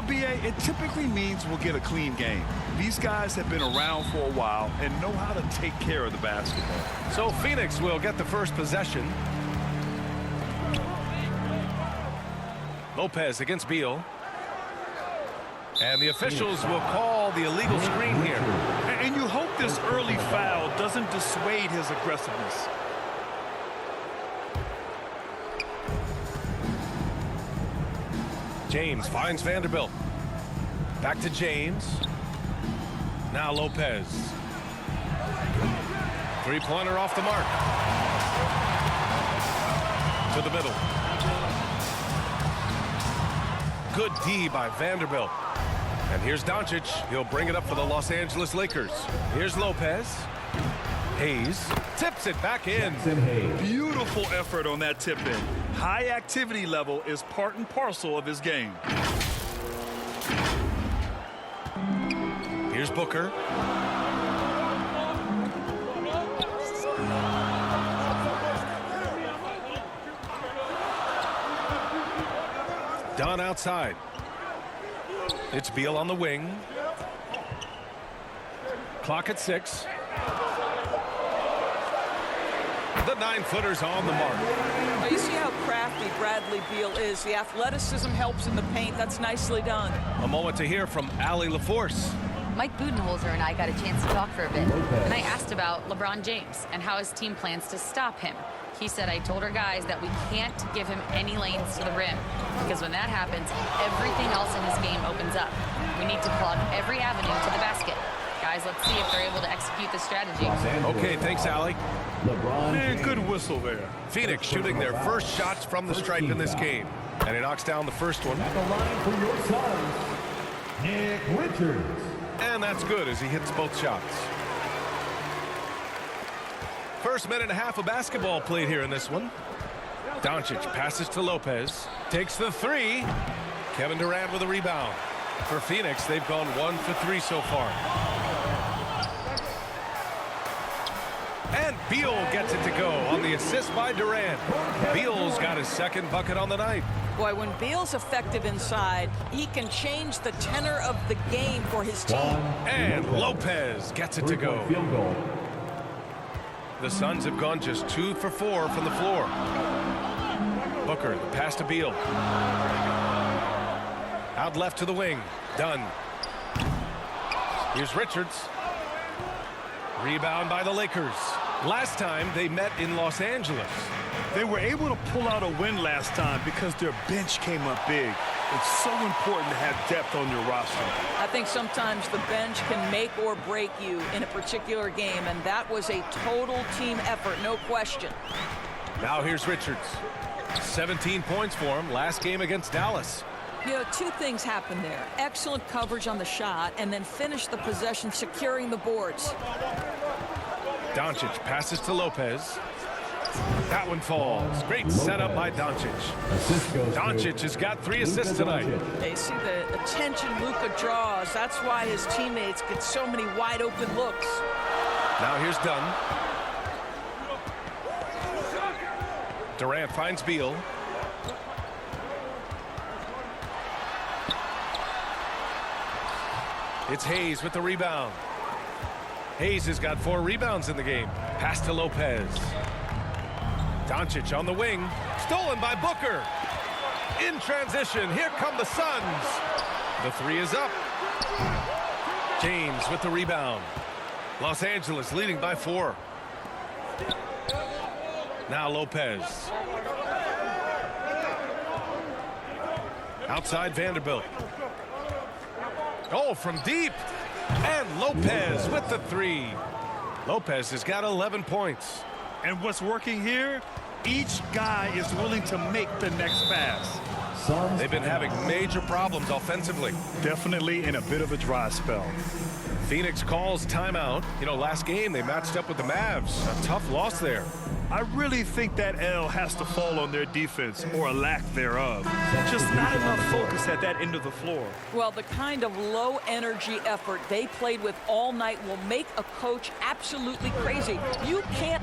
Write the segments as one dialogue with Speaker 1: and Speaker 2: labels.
Speaker 1: B.A., it typically means we'll get a clean game. These guys have been around for a while and know how to take care of the basketball.
Speaker 2: So Phoenix will get the first possession. Lopez against Beal. And the officials will call the illegal screen here.
Speaker 1: And you hope this early foul doesn't dissuade his aggressiveness.
Speaker 2: James finds Vanderbilt. Back to James. Now Lopez. Three-pointer off the mark. To the middle. Good D by Vanderbilt. And here's Doncic. He'll bring it up for the Los Angeles Lakers. Here's Lopez. Hayes tips it back in.
Speaker 1: Beautiful effort on that tip in. High activity level is part and parcel of his game.
Speaker 2: Here's Booker. Dunn outside. It's Beal on the wing. Clock at 6. The 9-footer's on the mark.
Speaker 3: Well, you see how crafty Bradley Beal is. The athleticism helps in the paint. That's nicely done.
Speaker 2: A moment to hear from Allie LaForce.
Speaker 4: Mike Budenholzer and I got a chance to talk for a bit, and I asked about LeBron James and how his team plans to stop him. He said, I told our guys that we can't give him any lanes to the rim, because when that happens, everything else in his game opens up. We need to plug every avenue to the basket. Guys, let's see if they're able to execute this strategy.
Speaker 2: Okay, thanks, Allie.
Speaker 1: Man, good whistle there.
Speaker 2: Phoenix shooting their first shots from the stripe in this game. And he knocks down the first one.
Speaker 5: At the line for your Suns, Nick Richards.
Speaker 2: And that's good as he hits both shots. First minute and a half of basketball played here in this one. Doncic passes to Lopez. Takes the three. Kevin Durant with a rebound. For Phoenix, they've gone 1 for 3 so far. And Beal gets it to go on the assist by Durant. Beal's got his second bucket on the night.
Speaker 3: Boy, when Beal's effective inside, he can change the tenor of the game for his team.
Speaker 2: And Lopez gets it to go.
Speaker 5: Field goal.
Speaker 2: The Suns have gone just 2 for 4 from the floor. Booker, the pass to Beal. Out left to the wing. Dunn. Here's Richards. Rebound by the Lakers. Last time they met in Los Angeles.
Speaker 1: They were able to pull out a win last time because their bench came up big. It's so important to have depth on your roster.
Speaker 3: I think sometimes the bench can make or break you in a particular game, and that was a total team effort, no question.
Speaker 2: Now here's Richards. 17 points for him last game against Dallas.
Speaker 3: You know, two things happened there. Excellent coverage on the shot, and then finish the possession securing the boards.
Speaker 2: Doncic passes to Lopez. That one falls. Great setup by Doncic. Doncic has got 3 assists tonight.
Speaker 3: They see the attention Luka draws. That's why his teammates get so many wide open looks.
Speaker 2: Now here's Dunn. Durant finds Beal. It's Hayes with the rebound. Hayes has got 4 rebounds in the game. Pass to Lopez. Doncic on the wing. Stolen by Booker. In transition, here come the Suns. The 3 is up. James with the rebound. Los Angeles leading by 4. Now Lopez. Outside Vanderbilt. Oh, from deep. And Lopez with the 3. Lopez has got 11 points.
Speaker 1: And what's working here? Each guy is willing to make the next pass.
Speaker 2: They've been having major problems offensively.
Speaker 1: Definitely in a bit of a dry spell.
Speaker 2: Phoenix calls timeout. You know, last game they matched up with the Mavs. A tough loss there.
Speaker 1: I really think that L has to fall on their defense, or a lack thereof. Just not enough focus at that end of the floor.
Speaker 3: Well, the kind of low-energy effort they played with all night will make a coach absolutely crazy. You can't...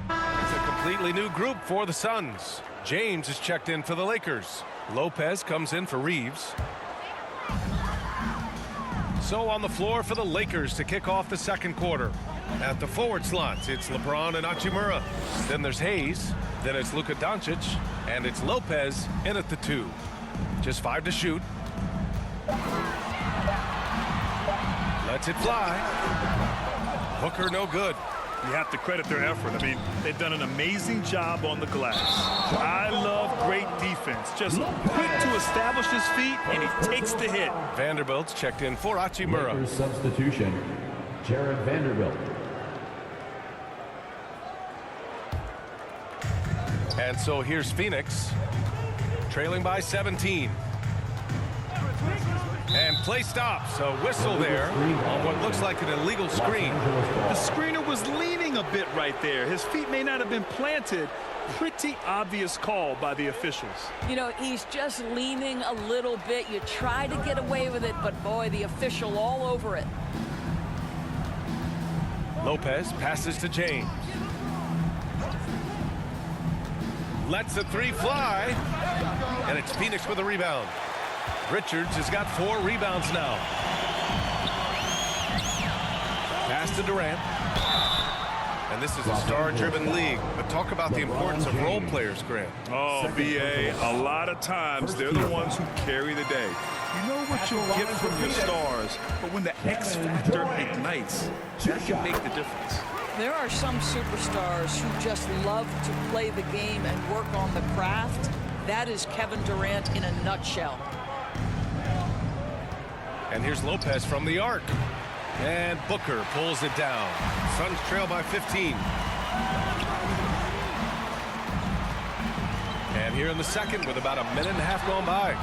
Speaker 2: It's a completely new group for the Suns. James is checked in for the Lakers. Lopez comes in for Reeves. So on the floor for the Lakers to kick off the second quarter. At the forward slots, it's LeBron and Hachimura. Then there's Hayes. Then it's Luka Doncic. And it's Lopez in at the 2. Just 5 to shoot. Lets it fly. Booker no good.
Speaker 1: You have to credit their effort. I mean, they've done an amazing job on the glass. I love great defense. Just quick to establish his feet, and he takes the hit.
Speaker 2: Vanderbilt's checked in for Hachimura.
Speaker 5: Lakers substitution, Jared Vanderbilt.
Speaker 2: And so here's Phoenix, trailing by 17. And play stops. A whistle there on what looks like an illegal screen.
Speaker 1: The screener was leaning a bit right there. His feet may not have been planted. Pretty obvious call by the officials.
Speaker 3: You know, he's just leaning a little bit. You try to get away with it, but boy, the official all over it.
Speaker 2: Lopez passes to James. Lets the 3 fly. And it's Phoenix with a rebound. Richards has got 4 rebounds now. Pass to Durant. And this is a star-driven league. But talk about the importance of role players, Grant.
Speaker 1: Oh, B.A., a lot of times they're the ones who carry the day. You know what you'll get from your stars, but when the X factor ignites, that can make the difference.
Speaker 3: There are some superstars who just love to play the game and work on the craft. That is Kevin Durant in a nutshell.
Speaker 2: And here's Lopez from the arc. And Booker pulls it down. Suns trail by 15. And here in the second with about a minute and a half gone by.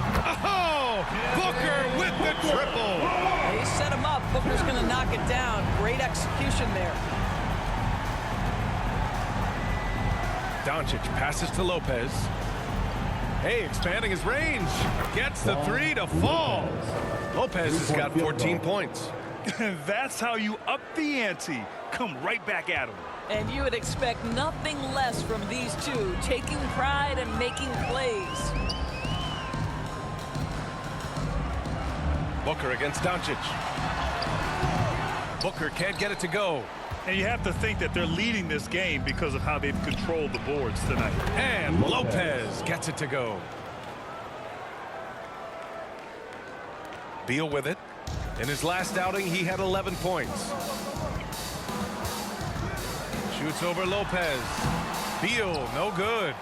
Speaker 2: Oh! Booker with the triple!
Speaker 3: He set him up. Booker's going to knock it down. Great execution there.
Speaker 2: Doncic passes to Lopez. Hey, expanding his range. Gets the 3 to fall. Lopez has got 14 points.
Speaker 1: That's how you up the ante. Come right back at him.
Speaker 3: And you would expect nothing less from these two, taking pride and making plays.
Speaker 2: Booker against Doncic. Booker can't get it to go.
Speaker 1: And you have to think that they're leading this game because of how they've controlled the boards tonight.
Speaker 2: And Lopez gets it to go. Beal with it. In his last outing, he had 11 points. Shoots over Lopez. Beal, no good.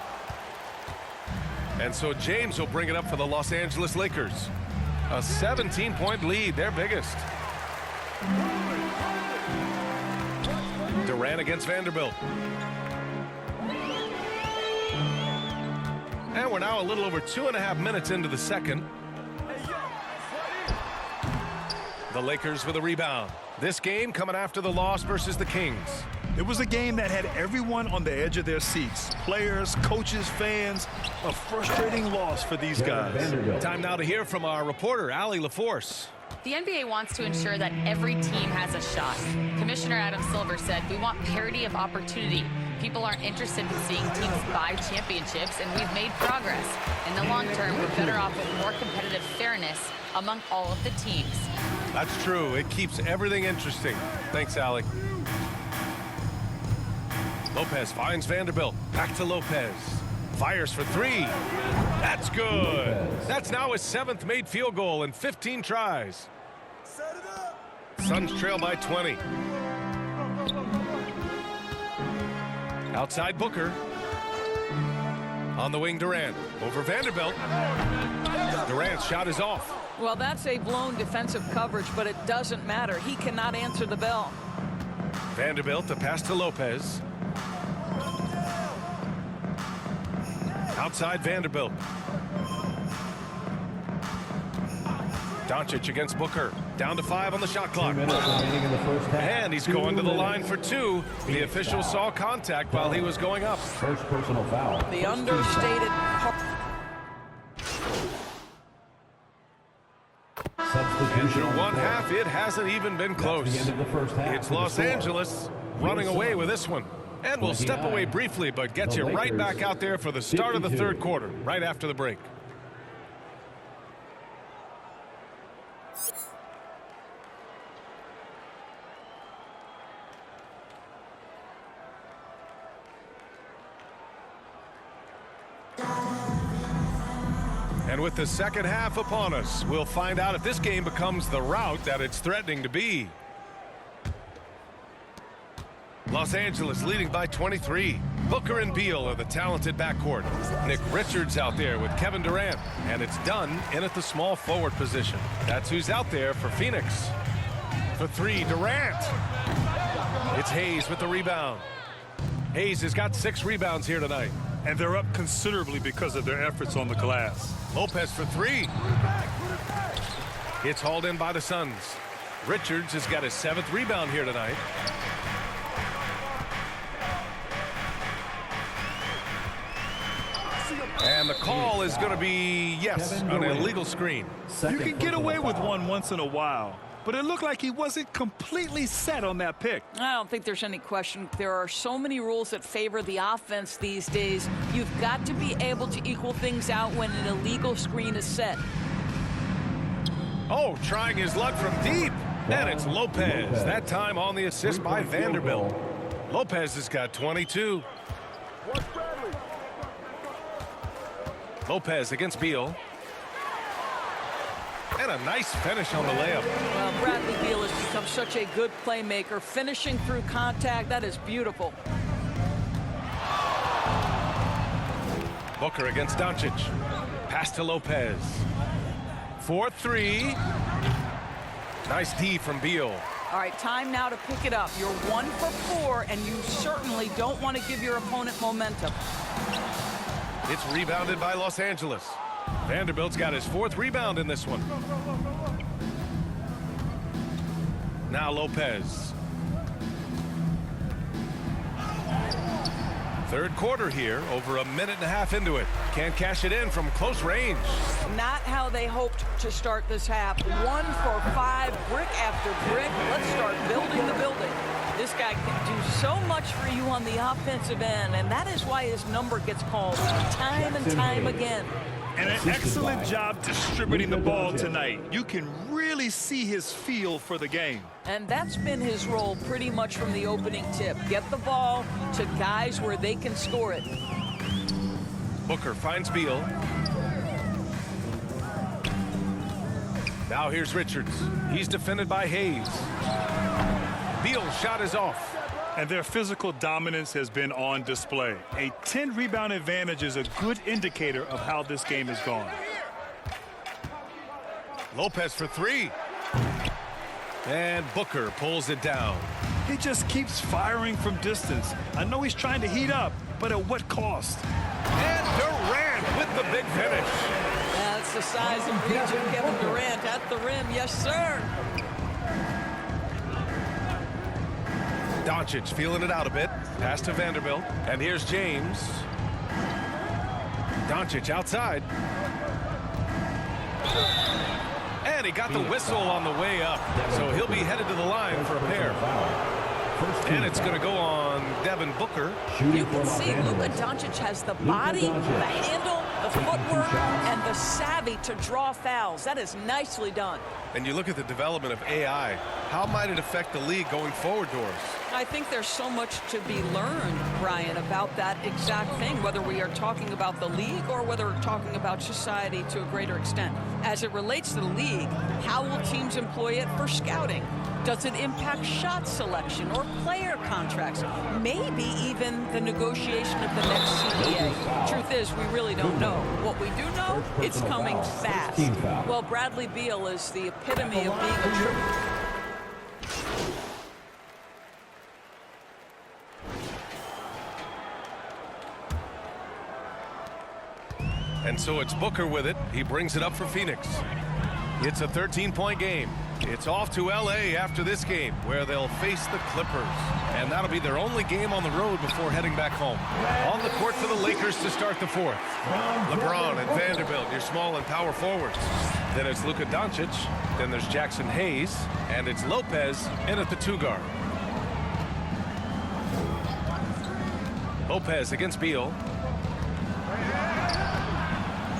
Speaker 2: And so James will bring it up for the Los Angeles Lakers. A 17-point lead, their biggest. Durant against Vanderbilt. And we're now a little over 2.5 minutes into the second. The Lakers with a rebound. This game coming after the loss versus the Kings.
Speaker 1: It was a game that had everyone on the edge of their seats. Players, coaches, fans. A frustrating loss for these guys.
Speaker 2: Time now to hear from our reporter, Allie LaForce.
Speaker 4: The NBA wants to ensure that every team has a shot. Commissioner Adam Silver said, "We want parity of opportunity. People aren't interested in seeing teams buy championships, and we've made progress. In the long term, we're better off with more competitive fairness among all of the teams."
Speaker 2: That's true. It keeps everything interesting. Thanks, Allie. Lopez finds Vanderbilt. Back to Lopez. Fires for 3. That's good. That's now his 7th made field goal in 15 tries. Suns trail by 20. Outside Booker. On the wing, Durant. Over Vanderbilt. Durant's shot is off.
Speaker 3: Well, that's a blown defensive coverage, but it doesn't matter. He cannot answer the bell.
Speaker 2: Vanderbilt, the pass to Lopez. Outside Vanderbilt. Doncic against Booker. Down to 5 on the shot clock. And he's going to the line for 2. The official saw contact while he was going up.
Speaker 5: First personal foul.
Speaker 3: The understated
Speaker 2: And through one half, it hasn't even been close. It's Los Angeles running away with this one. And we'll step away briefly, but get you right back out there for the start of the third quarter, right after the break. And with the second half upon us, we'll find out if this game becomes the rout that it's threatening to be. Los Angeles leading by 23. Booker and Beal are the talented backcourt. Nick Richards out there with Kevin Durant. And it's Dunn in at the small forward position. That's who's out there for Phoenix. For three, Durant. It's Hayes with the rebound. Hayes has got 6 rebounds here tonight.
Speaker 1: And they're up considerably because of their efforts on the glass.
Speaker 2: Lopez for 3. It's hauled in by the Suns. Richards has got his 7th rebound here tonight. And the call is going to be, yes, an illegal screen.
Speaker 1: You can get away with one once in a while, but it looked like he wasn't completely set on that pick.
Speaker 3: I don't think there's any question. There are so many rules that favor the offense these days. You've got to be able to equal things out when an illegal screen is set.
Speaker 2: Oh, trying his luck from deep. And it's Lopez. That time on the assist by Vanderbilt. Lopez has got 22. Lopez against Beal. And a nice finish on the layup.
Speaker 3: Well, Bradley Beal has become such a good playmaker. Finishing through contact, that is beautiful.
Speaker 2: Booker against Doncic. Pass to Lopez. 4-3. Nice D from Beal.
Speaker 3: All right, time now to pick it up. You're 1 for 4, and you certainly don't want to give your opponent momentum.
Speaker 2: It's rebounded by Los Angeles. Vanderbilt's got his 4th rebound in this one. Now Lopez. Third quarter here, over a minute and a half into it. Can't cash it in from close range.
Speaker 3: Not how they hoped to start this half. 1 for 5, brick after brick. Let's start building the building. This guy can do so much for you on the offensive end, and that is why his number gets called time and time again.
Speaker 1: And an excellent job distributing the ball tonight. You can really see his feel for the game.
Speaker 3: And that's been his role pretty much from the opening tip. Get the ball to guys where they can score it.
Speaker 2: Booker finds Beal. Now here's Richards. He's defended by Hayes. Beal's shot is off.
Speaker 1: And their physical dominance has been on display. A 10-rebound advantage is a good indicator of how this game has gone.
Speaker 2: Lopez for 3. And Booker pulls it down.
Speaker 1: He just keeps firing from distance. I know he's trying to heat up, but at what cost?
Speaker 2: And Durant with the big finish.
Speaker 3: That's the size and reach of Kevin Durant at the rim. Yes, sir.
Speaker 2: Doncic feeling it out a bit. Pass to Vanderbilt. And here's James. Doncic outside. And he got the whistle on the way up. So he'll be headed to the line for a pair. And it's going to go on Devin Booker.
Speaker 3: You can see Luka Doncic has the body, the handle, the footwork, and the savvy to draw fouls. That is nicely done.
Speaker 2: And you look at the development of AI. How might it affect the league going forward, Doris?
Speaker 3: I think there's so much to be learned, Brian, about that exact thing, whether we are talking about the league or whether we're talking about society to a greater extent. As it relates to the league, how will teams employ it for scouting? Does it impact shot selection or player contracts? Maybe even the negotiation of the next CBA. Truth is, we really don't know. What we do know, it's coming fast. Well, Bradley Beal is the epitome of being a true.
Speaker 2: And so it's Booker with it. He brings it up for Phoenix. It's a 13-point game. It's off to L.A. after this game, where they'll face the Clippers. And that'll be their only game on the road before heading back home. On the court for the Lakers to start the 4th. LeBron and Vanderbilt, your small and power forwards. Then it's Luka Doncic. Then there's Jackson Hayes. And it's Lopez in at the 2 guard. Lopez against Beal.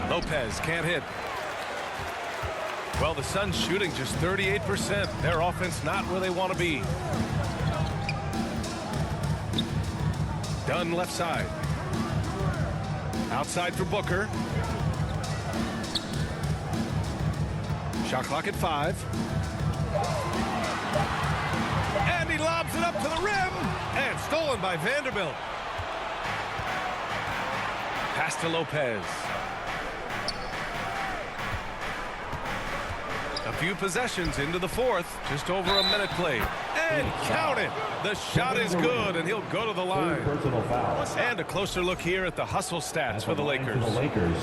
Speaker 2: Lopez can't hit. Well, the Suns shooting just 38%. Their offense not where they want to be. Dunn left side. Outside for Booker. Shot clock at 5. And he lobs it up to the rim. And stolen by Vanderbilt. Pass to Lopez. A few possessions into the fourth. Just over a minute played. And count it. The shot is good, and he'll go to the line.
Speaker 5: Personal foul.
Speaker 2: And a closer look here at the hustle stats for the Lakers.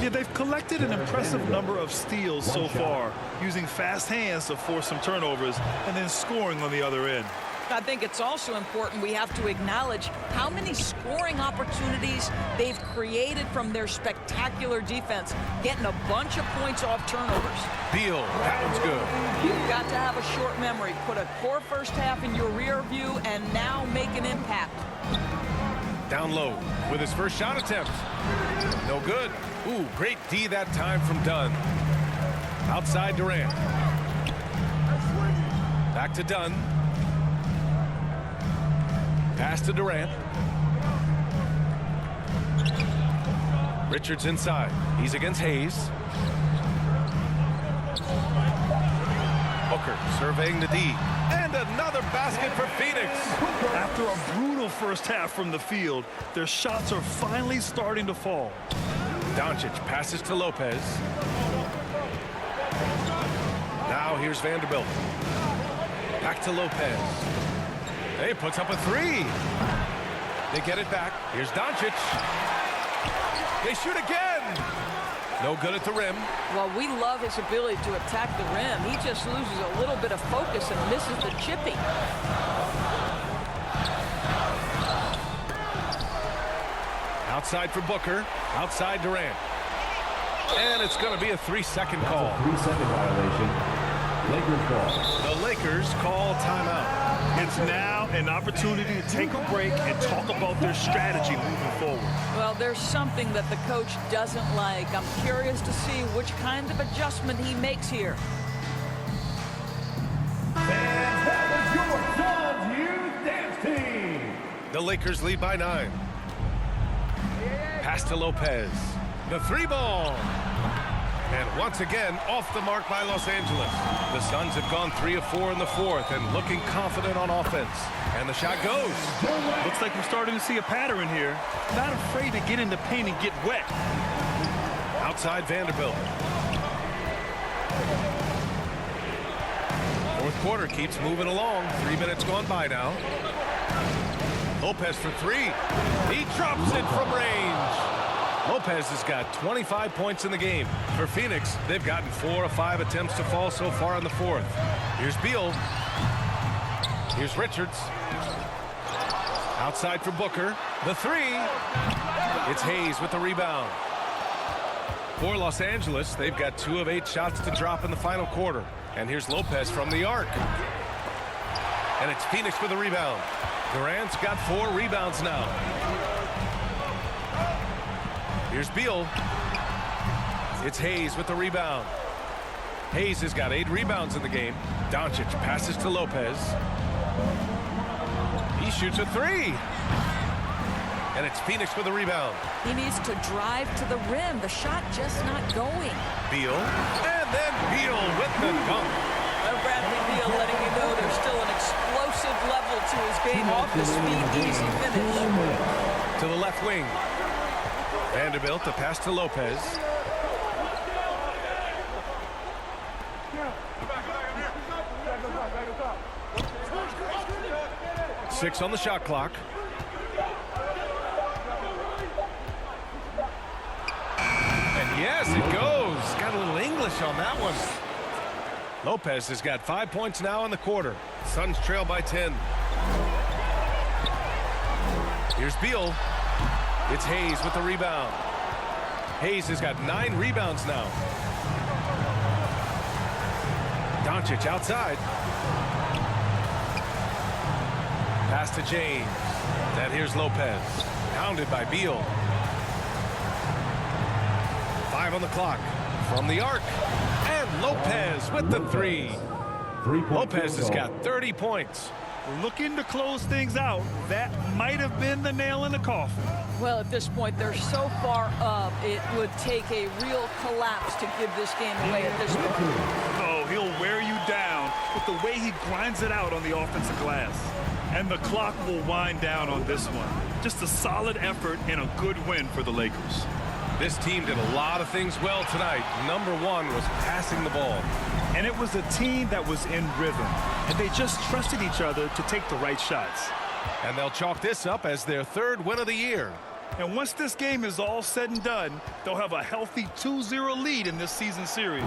Speaker 1: Yeah, they've collected an impressive number of steals so far, using fast hands to force some turnovers and then scoring on the other end.
Speaker 3: I think it's also important we have to acknowledge how many scoring opportunities they've created from their spectacular defense, getting a bunch of points off turnovers.
Speaker 2: Beal, that one's good.
Speaker 3: You've got to have a short memory. Put a core first half in your rear view and now make an impact.
Speaker 2: Down low with his first shot attempt. No good. Ooh, great D that time from Dunn. Outside Durant. Back to Dunn. Pass to Durant. Richards inside. He's against Hayes. Booker surveying the D. And another basket for Phoenix.
Speaker 1: After a brutal first half from the field, their shots are finally starting to fall.
Speaker 2: Doncic passes to Lopez. Now here's Vanderbilt. Back to Lopez. He puts up a 3. They get it back. Here's Doncic. They shoot again. No good at the rim.
Speaker 3: Well, we love his ability to attack the rim. He just loses a little bit of focus and misses the chippy.
Speaker 2: Outside for Booker. Outside Durant. And it's going to be a 3-second call.
Speaker 5: 3-second violation. Lakers ball.
Speaker 2: The Lakers call timeout.
Speaker 1: It's now an opportunity to take a break and talk about their strategy moving forward.
Speaker 3: Well, there's something that the coach doesn't like. I'm curious to see which kind of adjustment he makes here.
Speaker 5: And that was your Suns Youth Dance Team.
Speaker 2: The Lakers lead by 9. Pass to Lopez. The 3-ball. And once again, off the mark by Los Angeles. The Suns have gone 3 of 4 in the fourth and looking confident on offense. And the shot goes.
Speaker 1: Looks like we're starting to see a pattern here. Not afraid to get in the paint and get wet.
Speaker 2: Outside Vanderbilt. Fourth quarter keeps moving along. 3 minutes gone by now. Lopez for 3. He drops it from range. Lopez has got 25 points in the game. For Phoenix, they've gotten 4 of 5 attempts to fall so far in the fourth. Here's Beal. Here's Richards. Outside for Booker. The 3. It's Hayes with the rebound. For Los Angeles, they've got 2 of 8 shots to drop in the final quarter. And here's Lopez from the arc. And it's Phoenix with the rebound. Durant's got 4 rebounds now. Here's Beal. It's Hayes with the rebound. Hayes has got 8 rebounds in the game. Doncic passes to Lopez. He shoots a 3. And it's Phoenix with the rebound.
Speaker 3: He needs to drive to the rim. The shot just not going.
Speaker 2: Beal. And then Beal with the dunk.
Speaker 3: Bradley Beal letting you know there's still an explosive level to his game. Off the speed, easy finish.
Speaker 2: To the left wing. Vanderbilt, the pass to Lopez. Six on the shot clock. And yes, it goes. Got a little English on that one. Lopez has got 5 points now in the quarter. Suns trail by 10. Here's Beal. It's Hayes with the rebound. Hayes has got 9 rebounds now. Doncic outside. Pass to James. Then here's Lopez. Pounded by Beal. 5 on the clock. From the arc. And Lopez with the 3. Lopez has got 30 points.
Speaker 1: Looking to close things out. That might have been the nail in the coffin.
Speaker 3: Well, at this point, they're so far up, it would take a real collapse to give this game away at this point.
Speaker 1: Oh, he'll wear you down with the way he grinds it out on the offensive glass. And the clock will wind down on this one. Just a solid effort and a good win for the Lakers.
Speaker 2: This team did a lot of things well tonight. Number one was passing the ball.
Speaker 1: And it was a team that was in rhythm. And they just trusted each other to take the right shots.
Speaker 2: And they'll chalk this up as their third win of the year.
Speaker 1: And once this game is all said and done, they'll have a healthy 2-0 lead in this season series.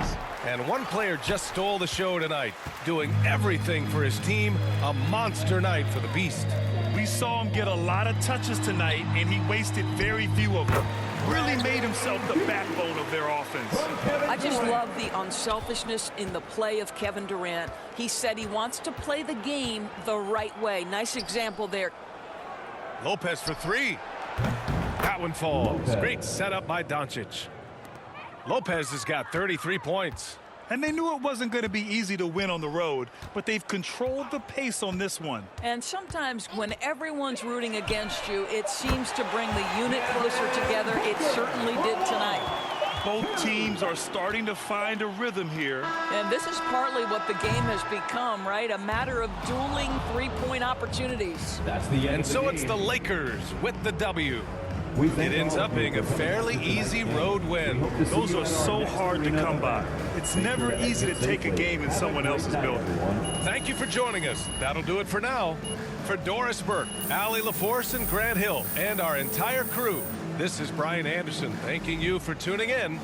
Speaker 2: And one player just stole the show tonight, doing everything for his team. A monster night for the Beast.
Speaker 1: We saw him get a lot of touches tonight, and he wasted very few of them. Really made himself the backbone of their offense.
Speaker 3: I just love the unselfishness in the play of Kevin Durant. He said he wants to play the game the right way. Nice example there.
Speaker 2: Lopez for three. That one falls. Great setup by Doncic. Lopez has got 33 points.
Speaker 1: And they knew it wasn't going to be easy to win on the road, but they've controlled the pace on this one.
Speaker 3: And sometimes when everyone's rooting against you, it seems to bring the unit closer together. It certainly did tonight.
Speaker 1: Both teams are starting to find a rhythm here.
Speaker 3: And this is partly what the game has become, right? A matter of dueling three-point opportunities.
Speaker 5: That's the end
Speaker 2: And
Speaker 5: of
Speaker 2: so
Speaker 5: the
Speaker 2: it's
Speaker 5: game.
Speaker 2: the Lakers with the W.
Speaker 5: We
Speaker 2: It
Speaker 5: thank
Speaker 2: ends
Speaker 5: all
Speaker 2: up being a fairly easy road win.
Speaker 1: Those are so hard to come by. It's never easy to take a game in someone else's building.
Speaker 2: Thank you for joining us. That'll do it for now. For Doris Burke, Allie LaForce, and Grant Hill, and our entire crew, this is Brian Anderson thanking you for tuning in.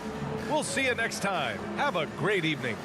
Speaker 2: We'll see you next time. Have a great evening.